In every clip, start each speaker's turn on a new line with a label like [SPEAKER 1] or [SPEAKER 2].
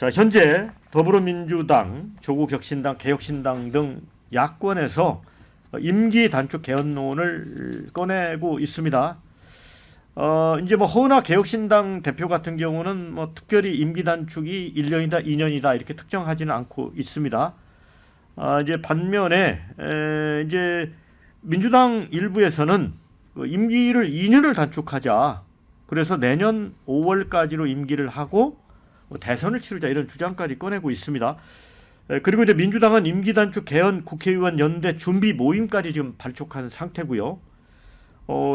[SPEAKER 1] 자, 현재 더불어민주당, 조국혁신당, 개혁신당 등 야권에서 임기 단축 개헌론을 꺼내고 있습니다. 이제 뭐 허은하 개혁신당 대표 같은 경우는 뭐 특별히 임기 단축이 1년이다, 2년이다 이렇게 특정하지는 않고 있습니다. 이제 반면에 이제 민주당 일부에서는 그 임기를 2년을 단축하자. 그래서 내년 5월까지로 임기를 하고 대선을 치르자 이런 주장까지 꺼내고 있습니다. 그리고 이제 민주당은 임기 단축 개헌 국회의원 연대 준비 모임까지 지금 발족한 상태고요.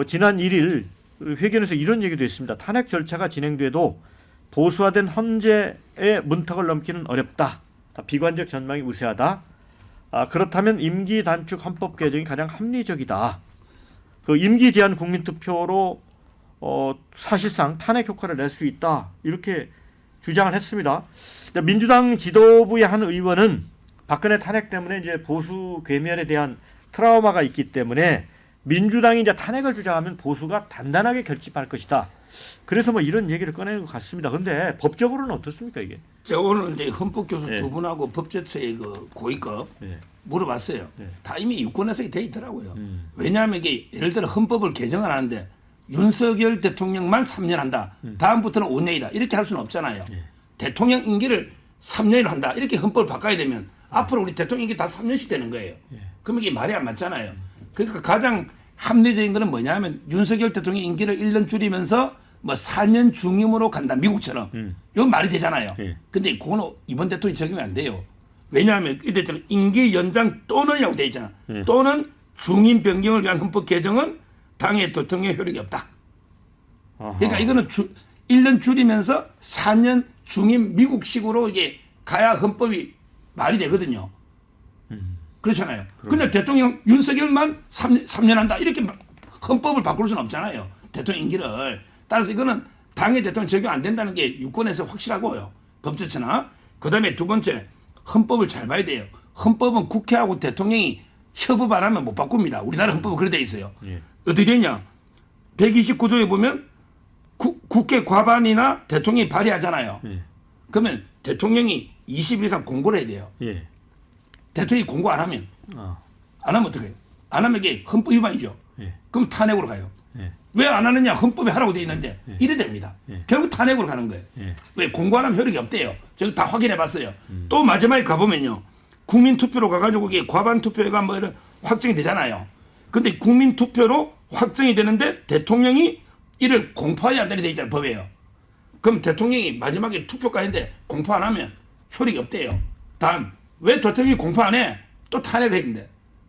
[SPEAKER 1] 지난 1일 회견에서 이런 얘기도 했습니다. 탄핵 절차가 진행돼도 보수화된 헌재의 문턱을 넘기는 어렵다. 비관적 전망이 우세하다. 그렇다면 임기 단축 헌법 개정이 가장 합리적이다. 그 임기 제한 국민투표로 사실상 탄핵 효과를 낼 수 있다. 이렇게 주장을 했습니다. 민주당 지도부의 한 의원은 박근혜 탄핵 때문에 이제 보수 괴멸에 대한 트라우마가 있기 때문에 민주당이 이제 탄핵을 주장하면 보수가 단단하게 결집할 것이다. 그래서 뭐 이런 얘기를 꺼내는 것 같습니다. 그런데 법적으로는 어떻습니까 이게?
[SPEAKER 2] 제가 오늘 이제 헌법교수 두 분하고 법제처의 그 고위급 물어봤어요. 다 이미 유권해석이 돼 있더라고요. 왜냐하면 이게 예를 들어 헌법을 개정을 하는데 윤석열 대통령만 3년 한다. 다음부터는 5년이다. 이렇게 할 수는 없잖아요. 대통령 임기를 3년을 한다. 이렇게 헌법을 바꿔야 되면 앞으로 우리 대통령 임기 다 3년씩 되는 거예요. 그러면 이게 말이 안 맞잖아요. 그러니까 가장 합리적인 거는 뭐냐면 윤석열 대통령 임기를 1년 줄이면서 뭐 4년 중임으로 간다. 미국처럼. 이건 말이 되잖아요. 근데 그거는 이번 대통령이 적용이 안 돼요. 왜냐하면 이때처럼 임기 연장 또는이라고 돼 있잖아. 또는 중임 변경을 위한 헌법 개정은 당의 대통령 효력이 없다. 그러니까 이거는 1년 줄이면서 4년 중임 미국식으로 이게 가야 헌법이 말이 되거든요. 그렇잖아요. 근데 대통령 윤석열만 3년 한다. 이렇게 헌법을 바꿀 수는 없잖아요. 대통령 임기를. 따라서 이거는 당의 대통령 적용 안 된다는 게 유권에서 확실하고요. 법제처나. 그 다음에 두 번째, 헌법을 잘 봐야 돼요. 헌법은 국회하고 대통령이 협업 안 하면 못 바꿉니다. 우리나라 헌법은 그래 돼 있어요. 어떻게 되냐? 129조에 보면 국회 과반이나 대통령이 발의하잖아요. 그러면 대통령이 20일 이상 공고를 해야 돼요. 대통령이 공고 안 하면 안 하면 어떡해요? 안 하면 이게 헌법 위반이죠. 그럼 탄핵으로 가요. 왜 안 하느냐? 헌법에 하라고 돼 있는데 이래 됩니다. 결국 탄핵으로 가는 거예요. 왜 공고 안 하면 효력이 없대요. 제가 다 확인해 봤어요. 또 마지막에 가보면요. 국민투표로 가가지고 이게 과반 투표가 뭐 이런 확정이 되잖아요. 근데 국민투표로 확정이 되는데 대통령이 이를 공포해야 한다는 돼 있잖아요. 법에요. 그럼 대통령이 마지막에 투표까지 했는데 공포 안 하면 효력이 없대요. 다음, 왜 대통령이 공포 안 해? 또 탄핵을 했는데.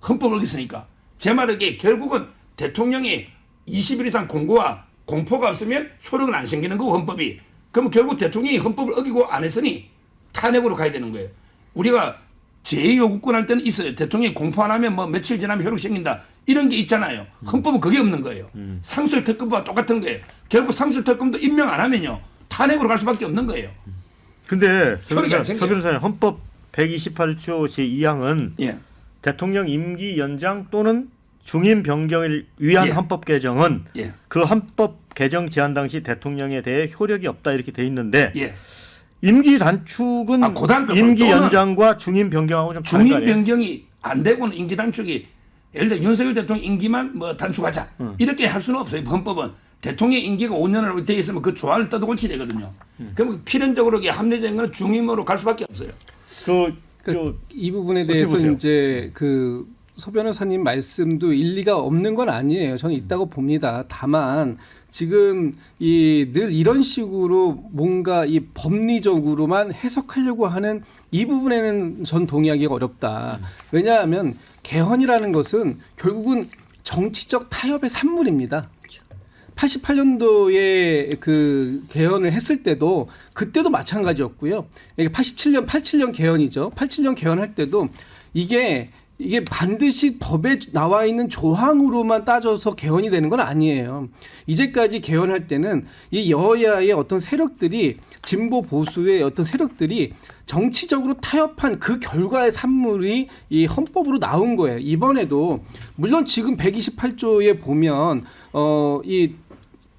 [SPEAKER 2] 헌법을 어겼으니까. 제 말은 이게 결국은 대통령이 20일 이상 공고와 공포가 없으면 효력은 안 생기는 거고 헌법이. 그러면 결국 대통령이 헌법을 어기고 안 했으니 탄핵으로 가야 되는 거예요. 우리가 제2요구권 할 때는 있어요. 대통령이 공포 안 하면 뭐 며칠 지나면 효력 생긴다. 이런 게 있잖아요. 헌법은 그게 없는 거예요. 상술 특검과 똑같은 거예요. 결국 상술 특검도 임명 안 하면요. 탄핵으로 갈 수밖에 없는 거예요.
[SPEAKER 1] 근데 서
[SPEAKER 2] 효력이 안 생겨요.
[SPEAKER 1] 변호사님 헌법 128조 제2항은 대통령 임기 연장 또는 중임 변경을 위한 헌법 개정은 그 헌법 개정 제한 당시 대통령에 대해 효력이 없다 이렇게 돼 있는데 임기 단축은 임기 연장과 중임 변경하고 좀 다른 거 아니에요?
[SPEAKER 2] 중임 변경이 안 되고는 임기 단축이 예를 들어 윤석열 대통령 임기만 뭐 단축하자 이렇게 할 수는 없어요. 헌법은 대통령 임기가 5년으로 되어 있으면 그 조항을 떠도골치 되거든요. 그러면 필연적으로 합리적인 건 중임으로 갈 수밖에 없어요.
[SPEAKER 3] 이 부분에 대해서
[SPEAKER 1] 보세요?
[SPEAKER 3] 이제 소 변호사님 말씀도 일리가 없는 건 아니에요. 저는 있다고 봅니다. 다만 지금 늘 이런 식으로 뭔가 이 법리적으로만 해석하려고 하는 이 부분에는 전 동의하기가 어렵다. 왜냐하면 개헌이라는 것은 결국은 정치적 타협의 산물입니다. 88년도에 그 개헌을 했을 때도 그때도 마찬가지였고요. 이게 87년 개헌이죠. 87년 개헌할 때도 이게 반드시 법에 나와 있는 조항으로만 따져서 개헌이 되는 건 아니에요. 이제까지 개헌할 때는 이 여야의 어떤 세력들이 진보 보수의 어떤 세력들이 정치적으로 타협한 그 결과의 산물이 이 헌법으로 나온 거예요. 이번에도 물론 지금 128조에 보면 이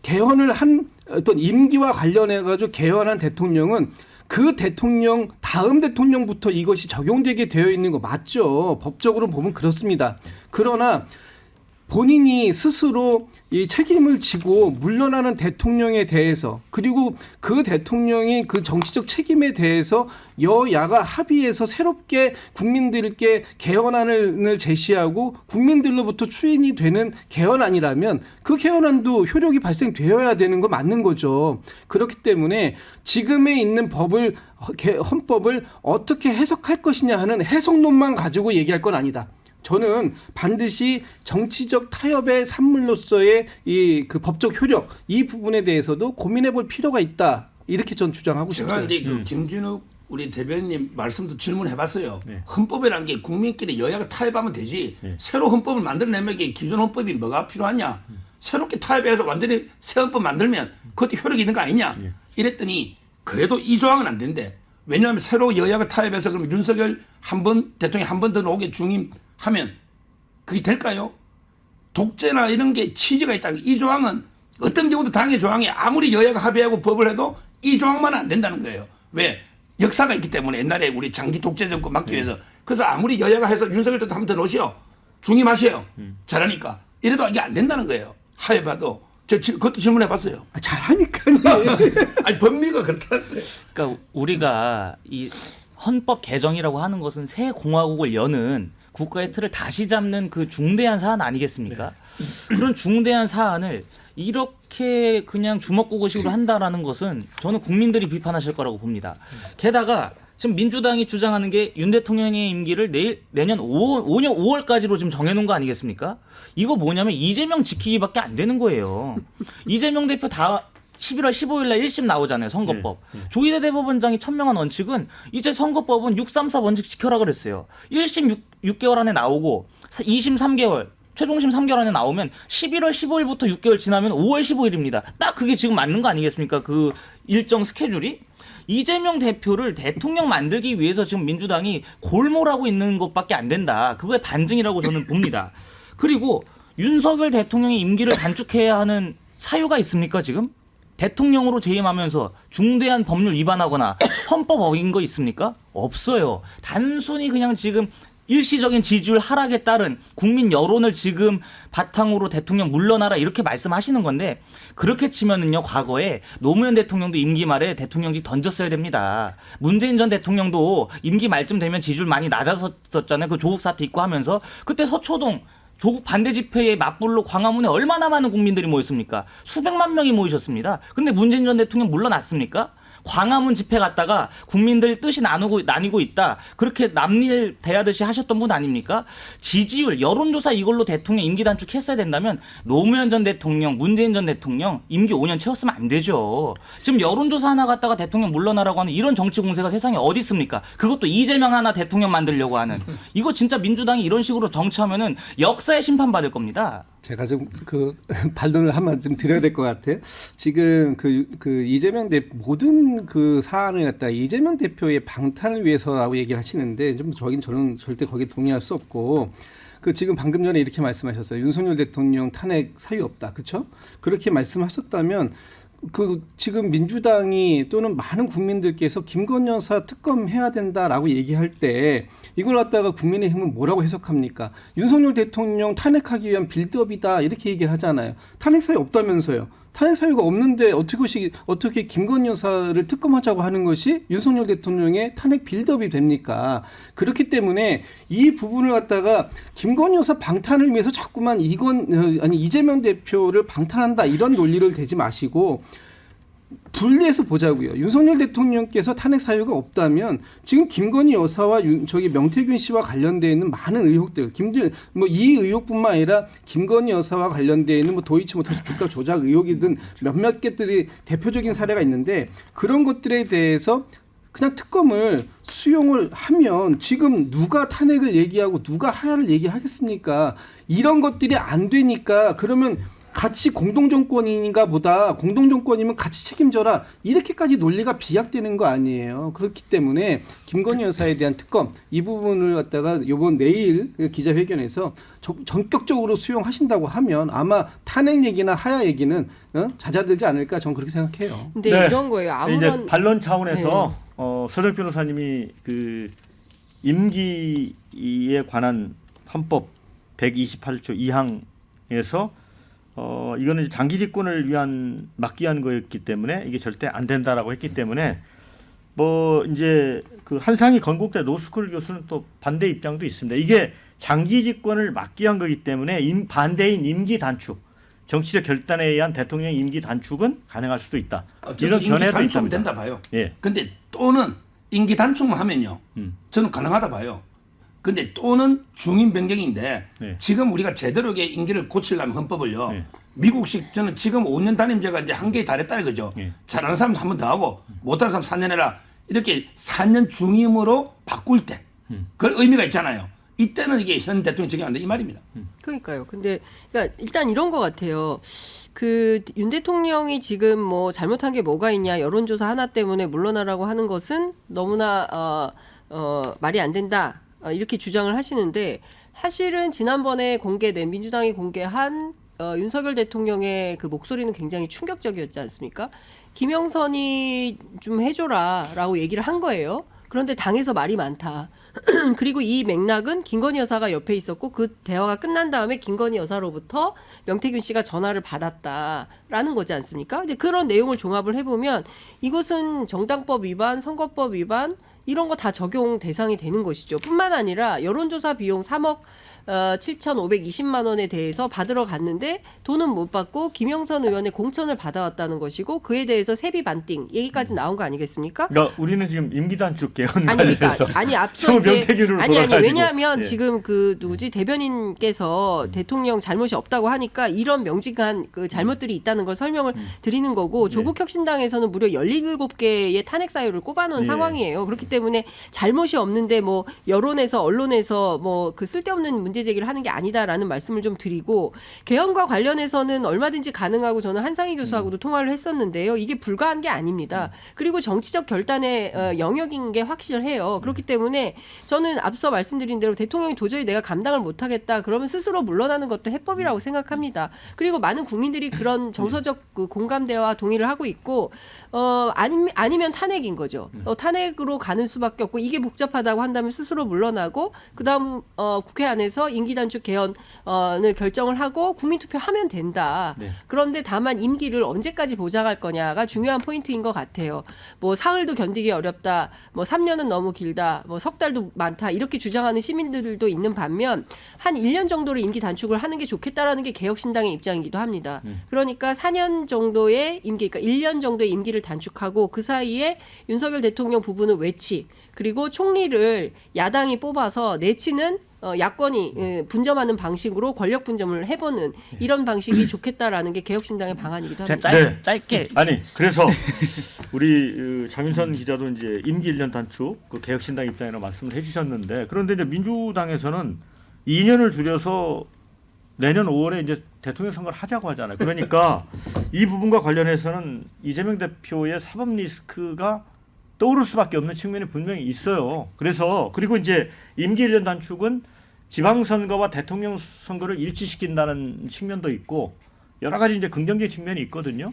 [SPEAKER 3] 개헌을 한 어떤 임기와 관련해 가지고 개헌한 대통령은 그 대통령 다음 대통령부터 이것이 적용되게 되어 있는 거 맞죠? 법적으로 보면 그렇습니다. 그러나 본인이 스스로 이 책임을 지고 물러나는 대통령에 대해서 그리고 그 대통령이 그 정치적 책임에 대해서 여야가 합의해서 새롭게 국민들께 개헌안을 제시하고 국민들로부터 추인이 되는 개헌안이라면 그 개헌안도 효력이 발생되어야 되는 거 맞는 거죠. 그렇기 때문에 지금에 있는 헌법을 어떻게 해석할 것이냐 하는 해석론만 가지고 얘기할 건 아니다. 저는 반드시 정치적 타협의 산물로서의 그 법적 효력 이 부분에 대해서도 고민해 볼 필요가 있다. 이렇게 전 주장하고
[SPEAKER 2] 제가
[SPEAKER 3] 싶어요.
[SPEAKER 2] 이제 그 김진욱 우리 대변인님 말씀도 질문해봤어요. 헌법이라는 게 국민끼리 여야가 타협하면 되지. 새로 헌법을 만들어내면 이게 기존 헌법이 뭐가 필요하냐. 새롭게 타협해서 완전히 새 헌법 만들면 그것도 효력이 있는 거 아니냐. 이랬더니 그래도 이 조항은 안 된대. 왜냐하면 새로 여야가 타협해서 그러면 윤석열 대통령이 한 번 더 오게 중임하면 그게 될까요? 독재나 이런 게 취지가 있다. 이 조항은 어떤 경우도 당의 조항에 아무리 여야가 합의하고 법을 해도 이 조항만은 안 된다는 거예요. 왜? 역사가 있기 때문에 옛날에 우리 장기 독재 정권 막기 위해서. 그래서 아무리 여야가 해서 윤석열 때도 한 번 더 놓으시오. 중임하세요. 잘하니까. 이래도 이게 안 된다는 거예요. 하여봐도. 그것도 질문해봤어요.
[SPEAKER 3] 잘하니까요.
[SPEAKER 2] 아니 법리가 그렇다는 거예요.
[SPEAKER 4] 그러니까 우리가 이 헌법 개정이라고 하는 것은 새 공화국을 여는 국가의 틀을 다시 잡는 그 중대한 사안 아니겠습니까? 그런 중대한 사안을 이렇게 그냥 주먹구구식으로 한다라는 것은 저는 국민들이 비판하실 거라고 봅니다. 게다가 지금 민주당이 주장하는 게 윤 대통령의 임기를 내년 5년 5월까지로 지금 정해놓은 거 아니겠습니까? 이거 뭐냐면 이재명 지키기밖에 안 되는 거예요. 이재명 대표 다 11월 15일 날 1심 나오잖아요. 선거법. 조희대 대법원장이 천명한 원칙은 이제 선거법은 634 원칙 지켜라 그랬어요. 1심 6개월 안에 나오고 2심 3개월. 최종심 3개월 안에 나오면 11월 15일부터 6개월 지나면 5월 15일입니다. 딱 그게 지금 맞는 거 아니겠습니까? 그 일정 스케줄이. 이재명 대표를 대통령 만들기 위해서 지금 민주당이 골몰하고 있는 것밖에 안 된다. 그거의 반증이라고 저는 봅니다. 그리고 윤석열 대통령의 임기를 단축해야 하는 사유가 있습니까 지금? 대통령으로 재임하면서 중대한 법률 위반하거나 헌법 어긴 거 있습니까? 없어요. 단순히 그냥 지금 일시적인 지지율 하락에 따른 국민 여론을 지금 바탕으로 대통령 물러나라 이렇게 말씀하시는 건데 그렇게 치면은요 과거에 노무현 대통령도 임기 말에 대통령직 던졌어야 됩니다. 문재인 전 대통령도 임기 말쯤 되면 지지율 많이 낮았었잖아요. 그 조국 사태 있고 하면서 그때 서초동 조국 반대 집회에 맞불로 광화문에 얼마나 많은 국민들이 모였습니까? 수백만 명이 모이셨습니다. 근데 문재인 전 대통령 물러났습니까? 광화문 집회 갔다가 국민들 뜻이 나뉘고 있다. 그렇게 남일 대하듯이 하셨던 분 아닙니까? 지지율, 여론조사 이걸로 대통령 임기 단축했어야 된다면 노무현 전 대통령, 문재인 전 대통령 임기 5년 채웠으면 안 되죠. 지금 여론조사 하나 갔다가 대통령 물러나라고 하는 이런 정치 공세가 세상에 어디 있습니까? 그것도 이재명 하나 대통령 만들려고 하는. 이거 진짜 민주당이 이런 식으로 정치하면은 역사에 심판받을 겁니다.
[SPEAKER 3] 제가 좀 그 반론을 한번 좀 드려야 될 것 같아요. 지금 그 이재명 모든 그 사안을 갖다 이재명 대표의 방탄을 위해서라고 얘기를 하시는데 좀 저는 절대 거기에 동의할 수 없고 그 지금 방금 전에 이렇게 말씀하셨어요. 윤석열 대통령 탄핵 사유 없다, 그렇죠? 그렇게 말씀하셨다면 그 지금 민주당이 또는 많은 국민들께서 김건희 여사 특검해야 된다라고 얘기할 때 이걸 갖다가 국민의힘은 뭐라고 해석합니까? 윤석열 대통령 탄핵하기 위한 빌드업이다 이렇게 얘기를 하잖아요. 탄핵 사유 없다면서요. 탄핵 사유가 없는데 어떻게 김건희 여사를 특검하자고 하는 것이 윤석열 대통령의 탄핵 빌드업이 됩니까? 그렇기 때문에 이 부분을 갖다가 김건희 여사 방탄을 위해서 자꾸만 이재명 대표를 방탄한다 이런 논리를 대지 마시고 분리해서 보자고요. 윤석열 대통령께서 탄핵 사유가 없다면 지금 김건희 여사와 명태균 씨와 관련되어 있는 많은 의혹들, 이 의혹뿐만 아니라 김건희 여사와 관련되어 있는 도이치모터스 주가 조작 의혹이든 몇몇 개들이 대표적인 사례가 있는데 그런 것들에 대해서 그냥 특검을 수용을 하면 지금 누가 탄핵을 얘기하고 누가 하야를 얘기하겠습니까? 이런 것들이 안 되니까 그러면 같이 공동정권인가 보다 공동정권이면 같이 책임져라 이렇게까지 논리가 비약되는 거 아니에요. 그렇기 때문에 김건희 여사에 대한 특검 이 부분을 갖다가 이번 내일 기자회견에서 전격적으로 수용하신다고 하면 아마 탄핵 얘기나 하야 얘기는 잦아들지 않을까 저는 그렇게 생각해요.
[SPEAKER 5] 근데
[SPEAKER 1] 네.
[SPEAKER 5] 이런 거예요.
[SPEAKER 1] 이제 반론 차원에서 서정 변호사님이 그 임기에 관한 헌법 128조 2항에서 이거는 이제 장기 집권을 위한 막기 위한 거였기 때문에 이게 절대 안 된다라고 했기 때문에 뭐 이제 그 한상희 건국대 노스쿨 교수는 또 반대 입장도 있습니다. 이게 장기 집권을 막기 위한 거기 때문에 반대인 임기 단축, 정치적 결단에 의한 대통령 임기 단축은 가능할 수도 있다. 이런
[SPEAKER 2] 임기
[SPEAKER 1] 견해도
[SPEAKER 2] 단축은
[SPEAKER 1] 있답니다.
[SPEAKER 2] 된다 봐요.
[SPEAKER 1] 예.
[SPEAKER 2] 근데 또는 임기 단축만 하면요. 저는 가능하다 봐요. 근데 또는 중임 변경인데
[SPEAKER 1] 예.
[SPEAKER 2] 지금 우리가 제대로 임기를 고치려면 헌법을요.
[SPEAKER 1] 예.
[SPEAKER 2] 미국식 저는 지금 5년 단임제가 이제 한계에 달했다 이거죠.
[SPEAKER 1] 예.
[SPEAKER 2] 잘하는 사람 한 번 더 하고 못하는 사람 4년 해라. 이렇게 4년 중임으로 바꿀 때 그런 의미가 있잖아요. 이때는 이게 현 대통령 적용 안 돼 이 말입니다.
[SPEAKER 5] 그러니까요. 근데 그러니까 일단 이런 것 같아요. 그 윤 대통령이 지금 뭐 잘못한 게 뭐가 있냐 여론조사 하나 때문에 물러나라고 하는 것은 너무나 말이 안 된다 이렇게 주장을 하시는데 사실은 지난번에 공개된 민주당이 공개한 윤석열 대통령의 그 목소리는 굉장히 충격적이었지 않습니까? 김영선이 좀 해줘라라고 얘기를 한 거예요. 그런데 당에서 말이 많다. 그리고 이 맥락은 김건희 여사가 옆에 있었고 그 대화가 끝난 다음에 김건희 여사로부터 명태균 씨가 전화를 받았다라는 거지 않습니까? 근데 그런 내용을 종합을 해보면 이것은 정당법 위반, 선거법 위반 이런 거 다 적용 대상이 되는 것이죠. 뿐만 아니라 여론조사 비용 3억 7,520만 원에 대해서 받으러 갔는데 돈은 못 받고 김영선 의원의 공천을 받아왔다는 것이고 그에 대해서 세비 반띵 얘기까지 나온 거 아니겠습니까?
[SPEAKER 1] 그러니까 우리는 지금 임기 단축 개헌
[SPEAKER 5] 아니 그러니까
[SPEAKER 1] 관련해서
[SPEAKER 5] 아니 앞서 이제
[SPEAKER 1] 명태균으로
[SPEAKER 5] 아니
[SPEAKER 1] 돌아가지고.
[SPEAKER 5] 왜냐하면
[SPEAKER 1] 예.
[SPEAKER 5] 지금 그 누구지 대변인께서 대통령 잘못이 없다고 하니까 이런 명직한 그 잘못들이 있다는 걸 설명을 드리는 거고 조국 혁신당에서는 무려 17개의 탄핵 사유를 꼽아놓은
[SPEAKER 1] 예.
[SPEAKER 5] 상황이에요. 그렇기 때문에 잘못이 없는데 뭐 여론에서 언론에서 뭐 그 쓸데없는 문제 제기를 하는 게 아니다라는 말씀을 좀 드리고 개헌과 관련해서는 얼마든지 가능하고 저는 한상희 교수하고도 통화를 했었는데요. 이게 불가한 게 아닙니다. 그리고 정치적 결단의 영역인 게 확실해요. 그렇기 때문에 저는 앞서 말씀드린 대로 대통령이 도저히 내가 감당을 못하겠다 그러면 스스로 물러나는 것도 해법이라고 생각합니다. 그리고 많은 국민들이 그런 정서적 그 공감대와 동의를 하고 있고 아니면 탄핵인 거죠. 탄핵으로 가는 수밖에 없고 이게 복잡하다고 한다면 스스로 물러나고 그다음 국회 안에서 임기 단축 개헌을 결정을 하고 국민투표하면 된다.
[SPEAKER 1] 네.
[SPEAKER 5] 그런데 다만 임기를 언제까지 보장할 거냐가 중요한 포인트인 것 같아요. 뭐 사흘도 견디기 어렵다. 뭐 3년은 너무 길다. 뭐 석 달도 많다. 이렇게 주장하는 시민들도 있는 반면 한 1년 정도로 임기 단축을 하는 게 좋겠다라는 게 개혁신당의 입장이기도 합니다. 그러니까 4년 정도의 임기, 그러니까 1년 정도의 임기를 단축하고 그 사이에 윤석열 대통령 부분은 외치 그리고 총리를 야당이 뽑아서 내치는 야권이 분점하는 방식으로 권력 분점을 해보는 이런 방식이 좋겠다라는 게 개혁신당의 방안이기도 합니다.
[SPEAKER 1] 네.
[SPEAKER 4] 짧게
[SPEAKER 1] 아니 그래서 우리 장윤선 기자도 이제 임기 1년 단축 그 개혁신당 입장이라고 말씀을 해주셨는데 그런데 이제 민주당에서는 2년을 줄여서 내년 5월에 이제 대통령 선거를 하자고 하잖아요. 그러니까 이 부분과 관련해서는 이재명 대표의 사법 리스크가 떠오를 수밖에 없는 측면이 분명히 있어요. 그래서 그리고 이제 임기 1년 단축은 지방선거와 대통령 선거를 일치시킨다는 측면도 있고 여러 가지 이제 긍정적인 측면이 있거든요.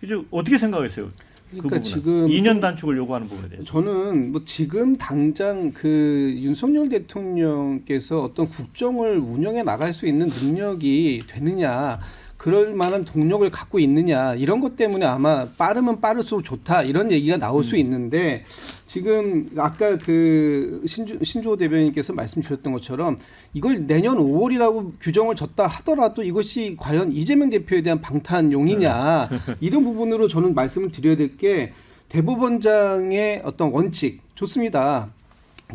[SPEAKER 1] 그래서 어떻게 생각하세요?
[SPEAKER 3] 그러니까
[SPEAKER 1] 그
[SPEAKER 3] 지금
[SPEAKER 1] 2년 단축을 요구하는 부분에 대해서.
[SPEAKER 3] 저는 뭐 지금 당장 그 윤석열 대통령께서 어떤 국정을 운영해 나갈 수 있는 능력이 되느냐, 그럴 만한 동력을 갖고 있느냐 이런 것 때문에 아마 빠르면 빠를수록 좋다 이런 얘기가 나올 수 있는데 지금 아까 그 신주호 대변인께서 말씀 주셨던 것처럼 이걸 내년 5월이라고 규정을 졌다 하더라도 이것이 과연 이재명 대표에 대한 방탄용이냐 이런 부분으로 저는 말씀을 드려야 될 게 대법원장의 어떤 원칙 좋습니다.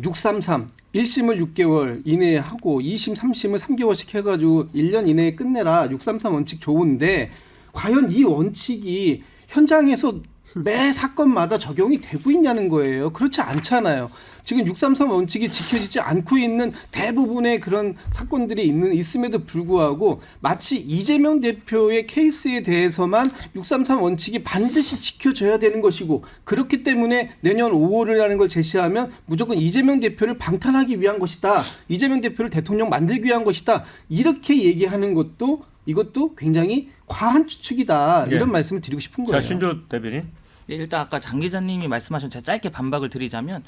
[SPEAKER 3] 633 1심을 6개월 이내에 하고 2심, 3심을 3개월씩 해가지고 1년 이내에 끝내라. 633 원칙 좋은데 과연 이 원칙이 현장에서 매 사건마다 적용이 되고 있냐는 거예요. 그렇지 않잖아요. 지금 633 원칙이 지켜지지 않고 있는 대부분의 그런 사건들이 있음에도 불구하고 마치 이재명 대표의 케이스에 대해서만 633 원칙이 반드시 지켜져야 되는 것이고 그렇기 때문에 내년 5월이라는 걸 제시하면 무조건 이재명 대표를 방탄하기 위한 것이다. 이재명 대표를 대통령 만들기 위한 것이다. 이렇게 얘기하는 것도 이것도 굉장히 과한 추측이다. 이런
[SPEAKER 1] 네.
[SPEAKER 3] 말씀을 드리고 싶은 거예요.
[SPEAKER 1] 자, 신조 대변인.
[SPEAKER 4] 네, 일단 아까 장 기자님이 말씀하신 제가 짧게 반박을 드리자면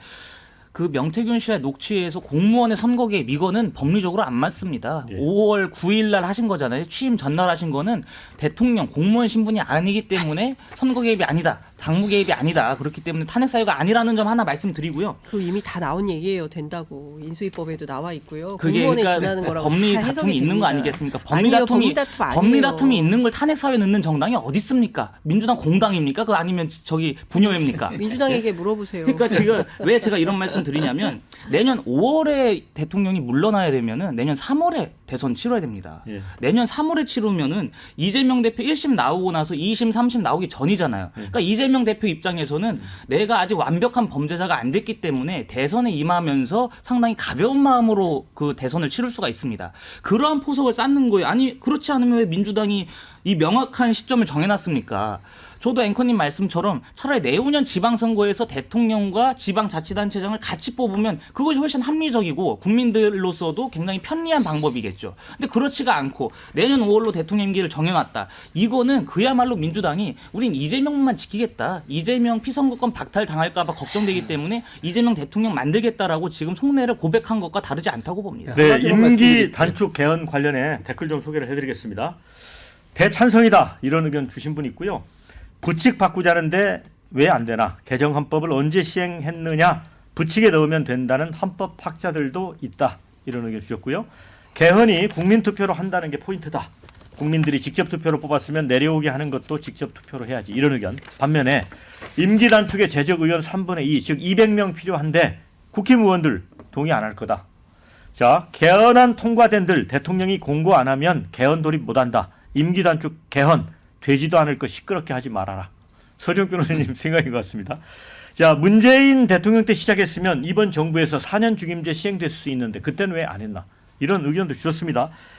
[SPEAKER 4] 그 명태균 씨의 녹취에서 공무원의 선거 개입 이거는 법리적으로 안 맞습니다.
[SPEAKER 1] 예.
[SPEAKER 4] 5월 9일 날 하신 거잖아요. 취임 전날 하신 거는 대통령 공무원 신분이 아니기 때문에 선거 개입이 아니다. 당무 개입이 아니다. 그렇기 때문에 탄핵 사유가 아니라는 점 하나 말씀드리고요.
[SPEAKER 5] 그 이미 다 나온 얘기예요. 된다고 인수위법에도 나와 있고요.
[SPEAKER 4] 그게
[SPEAKER 5] 공무원에
[SPEAKER 4] 그러니까
[SPEAKER 5] 지나는 거라고
[SPEAKER 4] 법리
[SPEAKER 5] 다
[SPEAKER 4] 다툼이
[SPEAKER 5] 해석이
[SPEAKER 4] 있는 거
[SPEAKER 5] 됩니다.
[SPEAKER 4] 아니겠습니까?
[SPEAKER 5] 아니에요, 법리 다툼 아니에요.
[SPEAKER 4] 법리 다툼이 있는 걸 탄핵 사유에 넣는 정당이 어디 있습니까? 민주당 공당입니까? 그 아니면 저기 분여회입니까?
[SPEAKER 5] 민주당에게 물어보세요.
[SPEAKER 4] 그러니까 지금 왜 제가 이런 말씀 드리냐면 내년 5월에 대통령이 물러나야 되면은 내년 3월에 대선 치러야 됩니다.
[SPEAKER 1] 예.
[SPEAKER 4] 내년 3월에 치르면은 이재명 대표 1심 나오고 나서 2심, 3심 나오기 전이잖아요. 그러니까 이재명 대표 입장에서는 내가 아직 완벽한 범죄자가 안 됐기 때문에 대선에 임하면서 상당히 가벼운 마음으로 그 대선을 치를 수가 있습니다. 그러한 포석을 쌓는 거예요. 아니 그렇지 않으면 왜 민주당이 이 명확한 시점을 정해놨습니까? 저도 앵커님 말씀처럼 차라리 내후년 지방선거에서 대통령과 지방자치단체장을 같이 뽑으면 그것이 훨씬 합리적이고 국민들로서도 굉장히 편리한 방법이겠죠. 근데 그렇지가 않고 내년 5월로 대통령 임기를 정해놨다. 이거는 그야말로 민주당이 우린 이재명만 지키겠다. 이재명 피선거권 박탈 당할까 봐 걱정되기 때문에 이재명 대통령 만들겠다라고 지금 속내를 고백한 것과 다르지 않다고 봅니다.
[SPEAKER 1] 네,
[SPEAKER 3] 한마디로
[SPEAKER 1] 임기
[SPEAKER 3] 말씀드릴게요.
[SPEAKER 1] 단축 개헌 관련해 댓글 좀 소개를 해드리겠습니다. 대찬성이다 이런 의견 주신 분 있고요. 부칙 바꾸자는데 왜 안 되나? 개정 헌법을 언제 시행했느냐? 부칙에 넣으면 된다는 헌법 학자들도 있다 이런 의견 주셨고요. 개헌이 국민투표로 한다는 게 포인트다. 국민들이 직접 투표로 뽑았으면 내려오게 하는 것도 직접 투표로 해야지 이런 의견. 반면에 임기 단축에 재적 의원 3분의 2, 즉 200명 필요한데 국회의원들 동의 안 할 거다. 자, 개헌안 통과된들 대통령이 공고 안 하면 개헌 돌입 못한다. 임기 단축 개헌 되지도 않을 것 시끄럽게 하지 말아라. 서정 변호사님 생각인 것 같습니다. 자, 문재인 대통령 때 시작했으면 이번 정부에서 4년 중임제 시행됐을 수 있는데 그때는 왜 안 했나? 이런 의견도 주셨습니다.